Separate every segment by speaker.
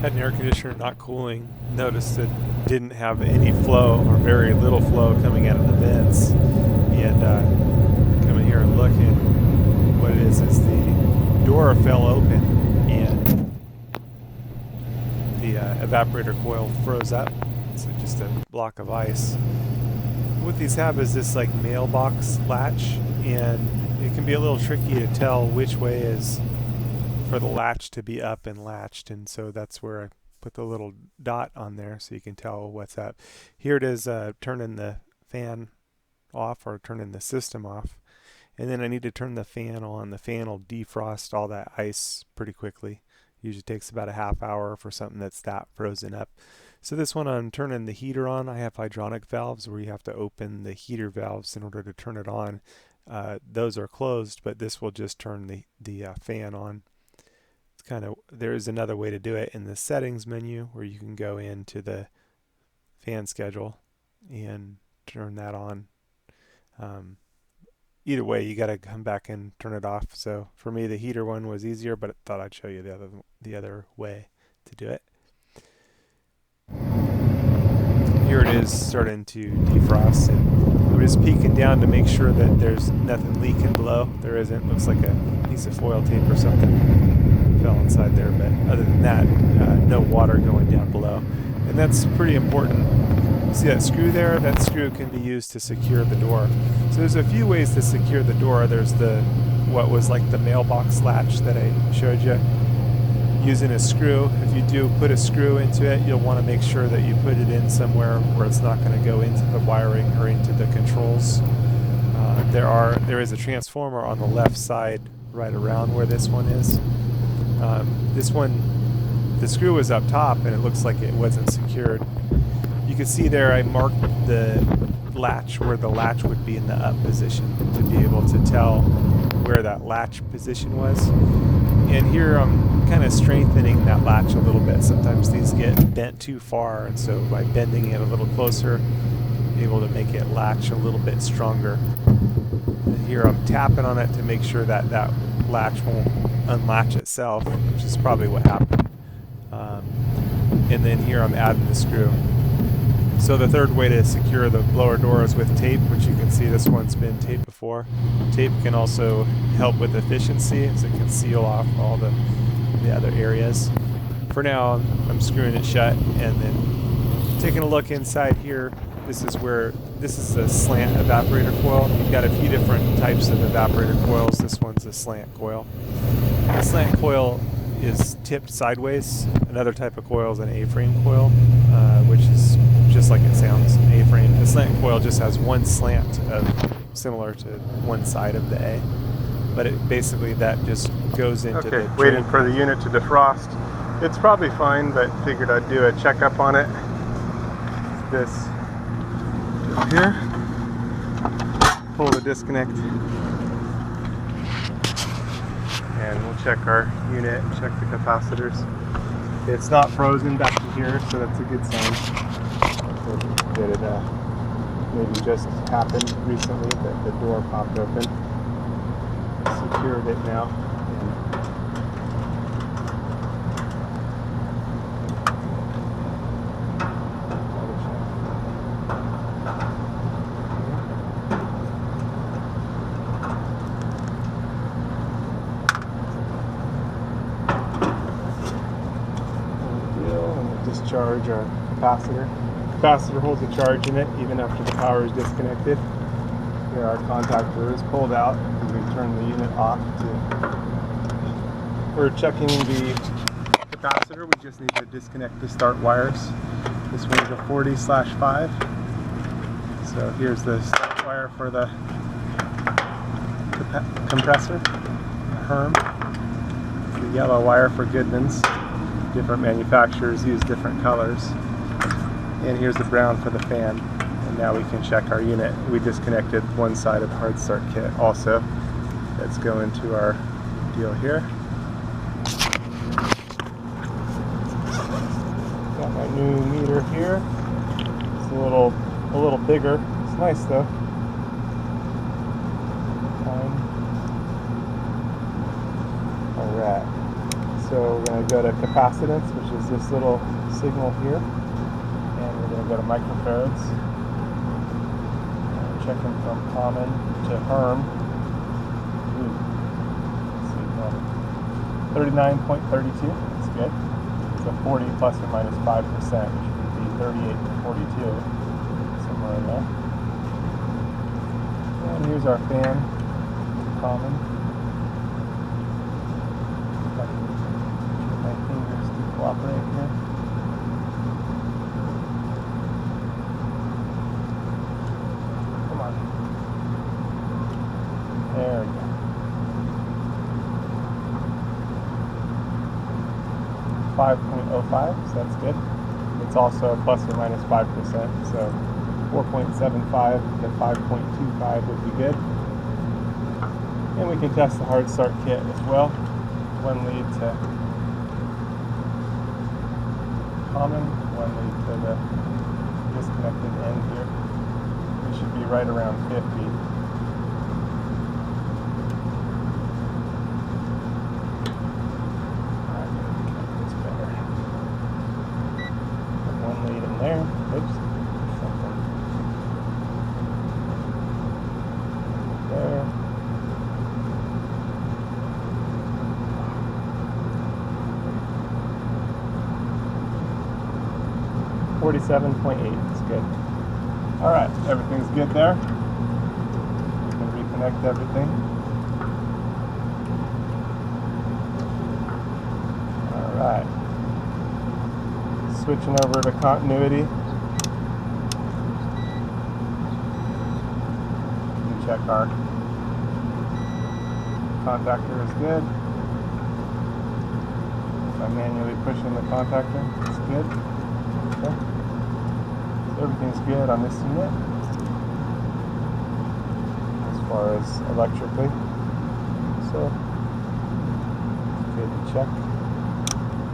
Speaker 1: Had an air conditioner not cooling. Noticed it didn't have any flow or very little flow coming out of the vents. And coming here and looking, what it is the door fell open and the evaporator coil froze up. It's just a block of ice. What these have is this like mailbox latch, and it can be a little tricky to tell which way is for the latch to be up and latched, and so that's where I put the little dot on there so you can tell what's up. Here it is turning the fan off or turning the system off, and then I need to turn the fan on. The fan will defrost all that ice pretty quickly. Usually takes about a half hour for something that's that frozen up. So this one I'm turning the heater on. I have hydronic valves where you have to open the heater valves in order to turn it on. Those are closed, but this will just turn the fan on. There is another way to do it in the settings menu where you can go into the fan schedule and turn that on. Either way, you got to come back and turn it off. So for me, the heater one was easier, but I thought I'd show you the other way to do it. Here it is starting to defrost, and I'm just peeking down to make sure that there's nothing leaking below. There isn't. Looks like a piece of foil tape or something fell inside there, but other than that, no water going down below. And that's pretty important. See that screw there? That screw can be used to secure the door. So there's a few ways to secure the door. There's what was like the mailbox latch that I showed you, using a screw. If you do put a screw into it, you'll want to make sure that you put it in somewhere where it's not going to go into the wiring or into the controls. There is a transformer on the left side right around where this one is. This one, the screw was up top and it looks like it wasn't secured. You can see there I marked the latch where the latch would be in the up position to be able to tell where that latch position was. And here I'm kind of strengthening that latch a little bit. Sometimes these get bent too far, and so by bending it a little closer, I'm able to make it latch a little bit stronger. And here I'm tapping on it to make sure that that latch won't unlatch itself, which is probably what happened. And then here I'm adding the screw. So the third way to secure the blower door is with tape, which you can see this one's been taped before. Tape can also help with efficiency, as it can seal off all the other areas. For now, I'm screwing it shut, and then taking a look inside here. This is a slant evaporator coil. You've got a few different types of evaporator coils. This one's a slant coil. The slant coil is tipped sideways. Another type of coil is an A-frame coil, which is just like it sounds, an A-frame. The slant coil just has one slant similar to one side of the A, but basically that just goes into the drain. Waiting for the unit to defrost. It's probably fine, but figured I'd do a checkup on it. This here, pull the disconnect, and we'll check our unit, check the capacitors. It's not frozen back to here, so that's a good sign. That it maybe just happened recently that the door popped open. Secured it now. Discharge our capacitor. Capacitor holds a charge in it even after the power is disconnected. Here our contactor is pulled out and we turn the unit off. We're checking the capacitor. We just need to disconnect the start wires. This one's a 40/5. So here's the start wire for the compressor, Herm. The yellow wire for Goodman's. Different manufacturers use different colors. And here's the brown for the fan. And now we can check our unit. We disconnected one side of the hard start kit also. Let's go into our deal here. Got my new meter here. It's a little bigger. It's nice though. Alright. So we're going to go to capacitance, which is this little signal here, and we're going to go to microfarads. Checking from common to Herm. Let's see, 39.32. That's good. So 40 plus or minus 5%, which would be 38 to 42, somewhere in there. And here's our fan, common. My fingers to cooperate here. Come on. There we go. 5.05, so that's good. It's also plus or minus 5%, so 4.75 to 5.25 would be good. And we can test the hard start kit as well. One lead to common, one lead to the disconnected end here. We should be right around 50. There. Oops. Something. There. $47.8. That's good. All right. Everything's good there. We can reconnect everything. All right. Switching over to continuity. We check our contactor is good. So I'm manually pushing the contactor. It's good. Okay. So everything's good on this unit as far as electrically. So good to check.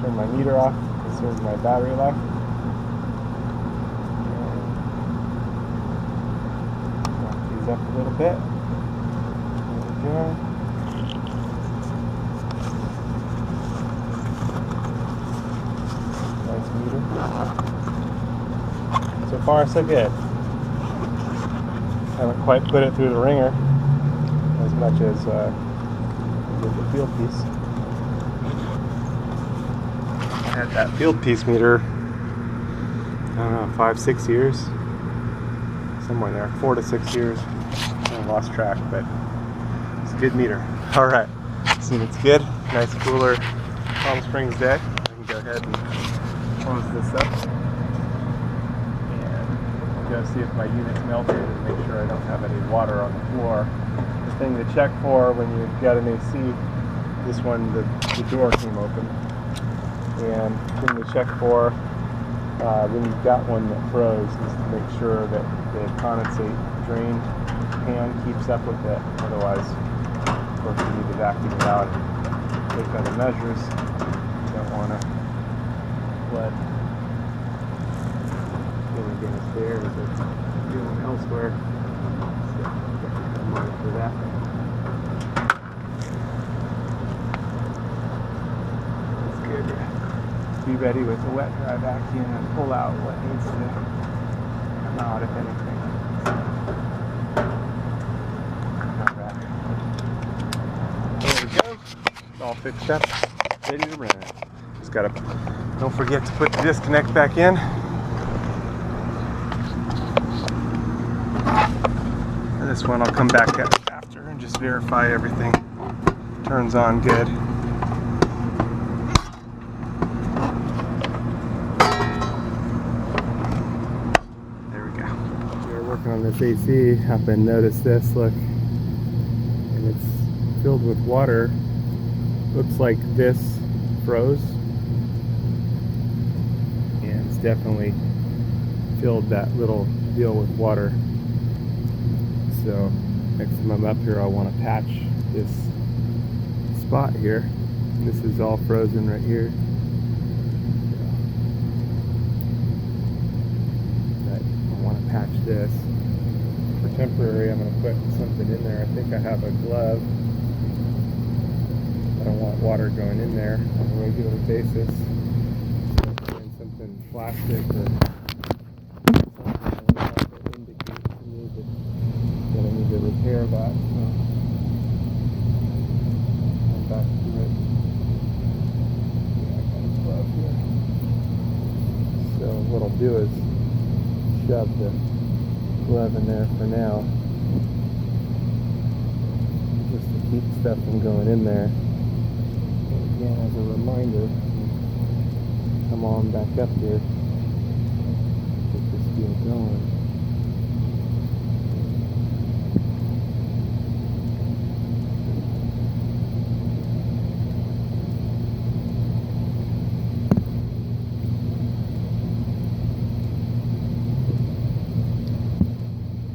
Speaker 1: Turn my meter off. Here's my battery life. Lock these up a little bit. There we go. Nice meter. So far, so good. Haven't quite put it through the ringer as much as with the field piece. Had that field piece meter, I don't know, 5-6 years, somewhere there, 4 to 6 years. I lost track, but it's a good meter. All right, so it's good. Nice cooler Palm Springs day. I can go ahead and close this up and go see if my unit's melted and make sure I don't have any water on the floor. The thing to check for when you've got an AC, this one, the door came open. And thing to check for when you've got one that froze is to make sure that the condensate drain pan keeps up with it. Otherwise, of course, you need to vacuum it out and take other measures. You don't want to let anything there as it's doing elsewhere. So, monitor that. Be ready with a wet dry vacuum and pull out what needs to come out, if anything. There we go. It's all fixed up, ready to run. Just gotta, don't forget to put the disconnect back in. And this one I'll come back at after and just verify everything turns on good. On this AC, happened to notice this, look, and it's filled with water. Looks like this froze, and it's definitely filled that little deal with water. So next time I'm up here, I want to patch this spot here. And this is all frozen right here. But I want to patch this. For temporary, I'm going to put something in there. I think I have a glove.
Speaker 2: don't want water going in there on a regular basis. So doing something plastic or something like that to indicate to me that I need to repair that. So I'm back to it. Yeah, I got a glove here. So what I'll do is shove the glove in there for now, just to keep stuff from going in there. And again, as a reminder, come on back up here, get this deal going.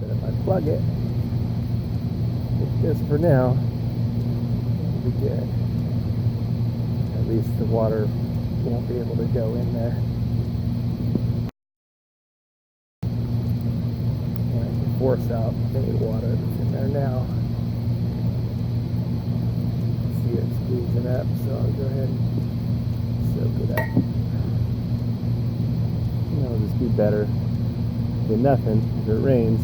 Speaker 2: But if I plug it with this for now, it'll be good. At least the water won't be able to go in there. And I can force out any water that's in there now. See it squeezing up, so I'll go ahead and soak it up. It'll just be better than nothing if it rains.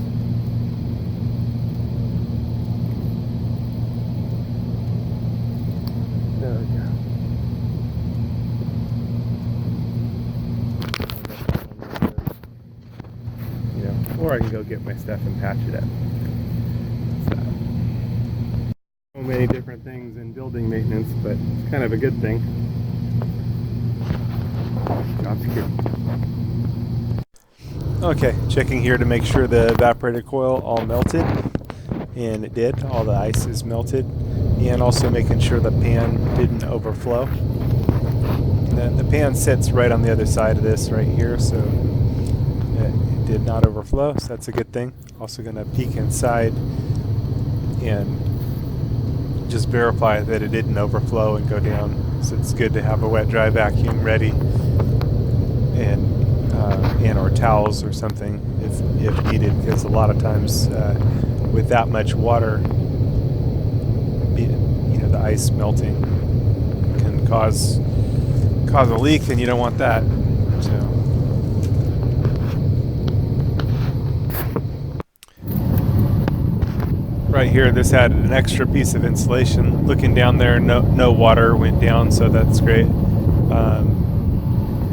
Speaker 2: There we go. Or I can go get my stuff and patch it up. So many different things in building maintenance, but it's kind of a good thing. Job's good.
Speaker 1: Okay, checking here to make sure the evaporator coil all melted, and it did. All the ice is melted, and also making sure the pan didn't overflow. The pan sits right on the other side of this right here, so it did not overflow, so that's a good thing. Also going to peek inside and just verify that it didn't overflow and go down. So it's good to have a wet dry vacuum ready, and or towels or something if needed, because a lot of times with that much water, the ice melting can cause a leak, and you don't want that. So right here, this had an extra piece of insulation. Looking down there, no water went down, so that's great.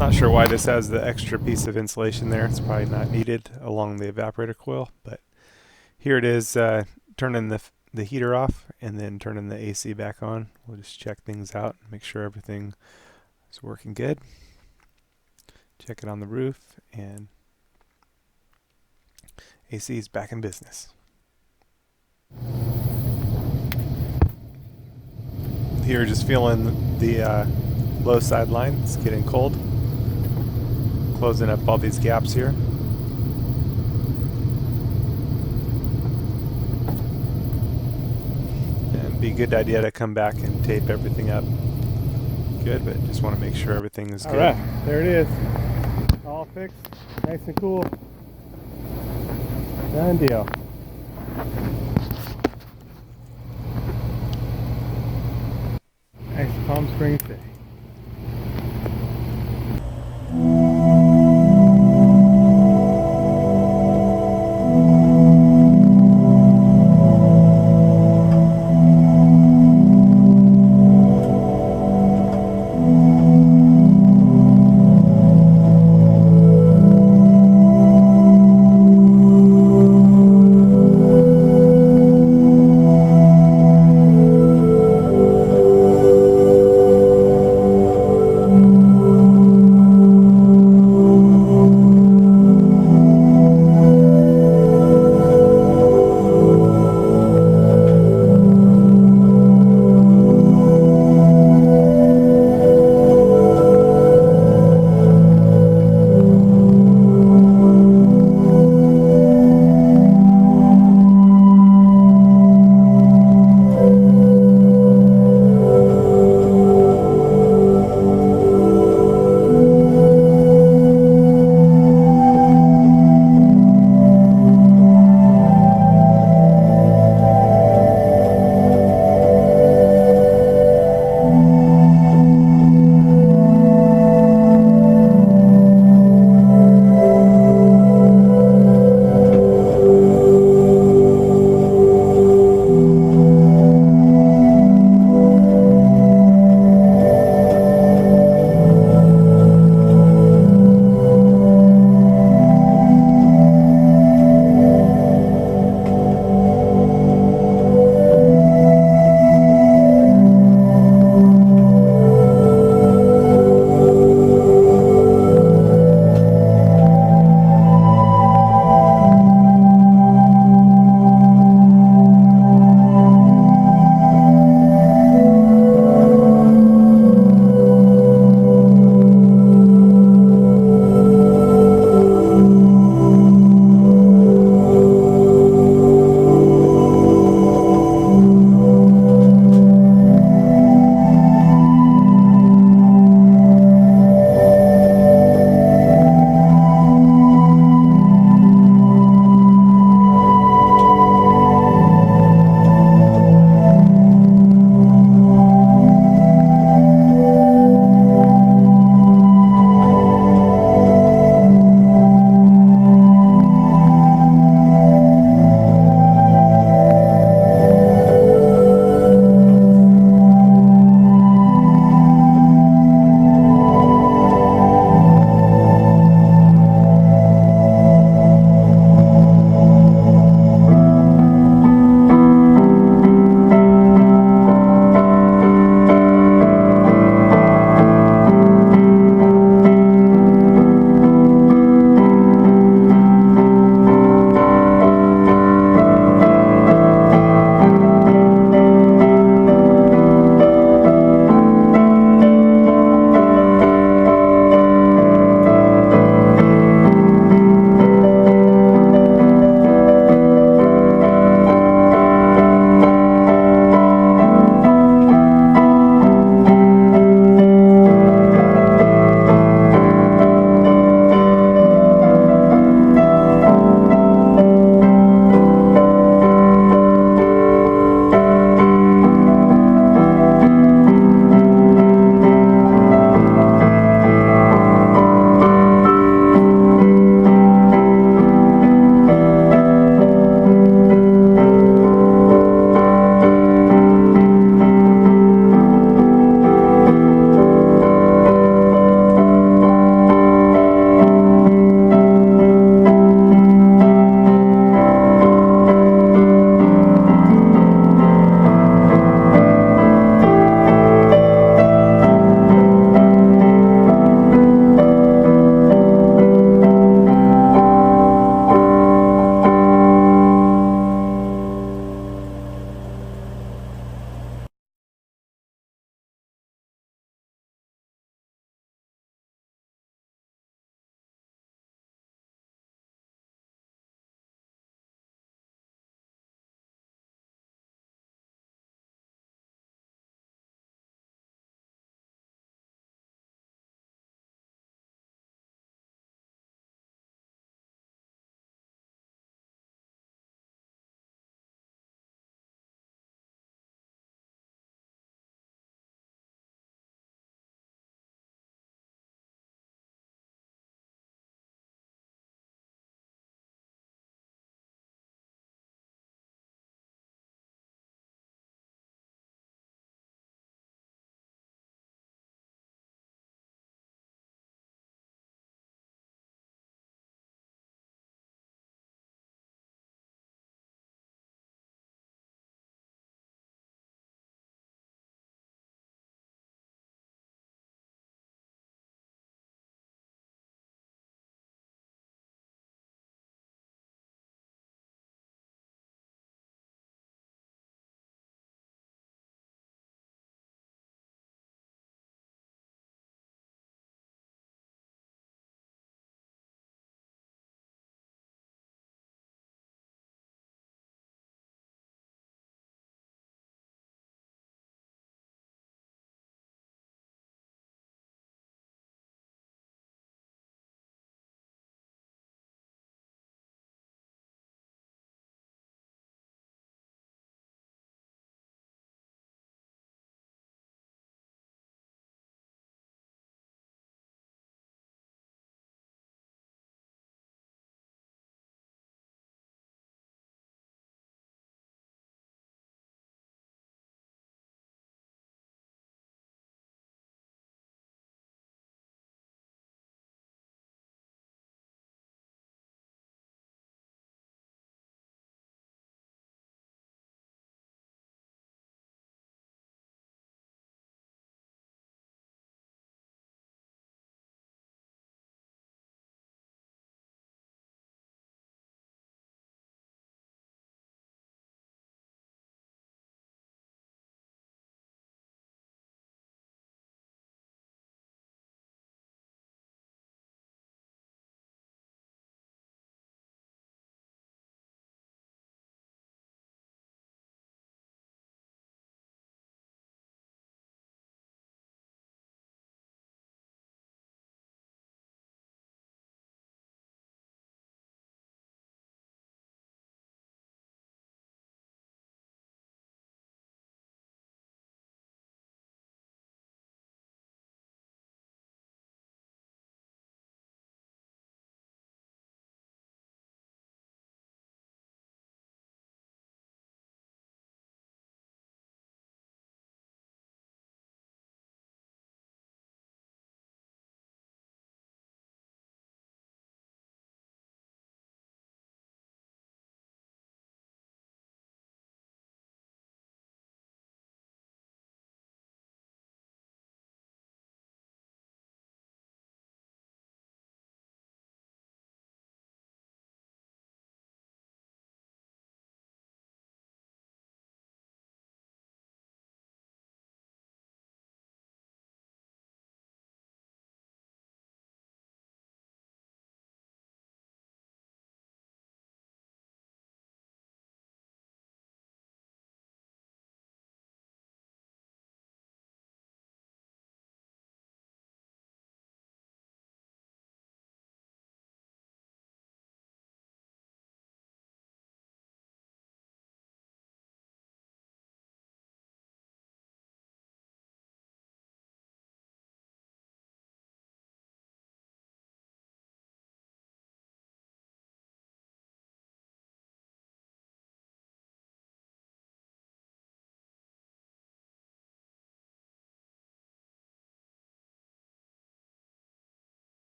Speaker 1: Not sure why this has the extra piece of insulation there. It's probably not needed along the evaporator coil, but here it is. Turning the heater off and then turning the AC back on. We'll just check things out and make sure everything is working good. Check it on the roof, and AC is back in business. Here, just feeling the low side line. It's getting cold. Closing up all these gaps here. And be a good idea to come back and tape everything up. Good, but just want to make sure everything is good.
Speaker 2: Alright, there it is. All fixed, nice and cool. Done deal. Nice Palm Springs day.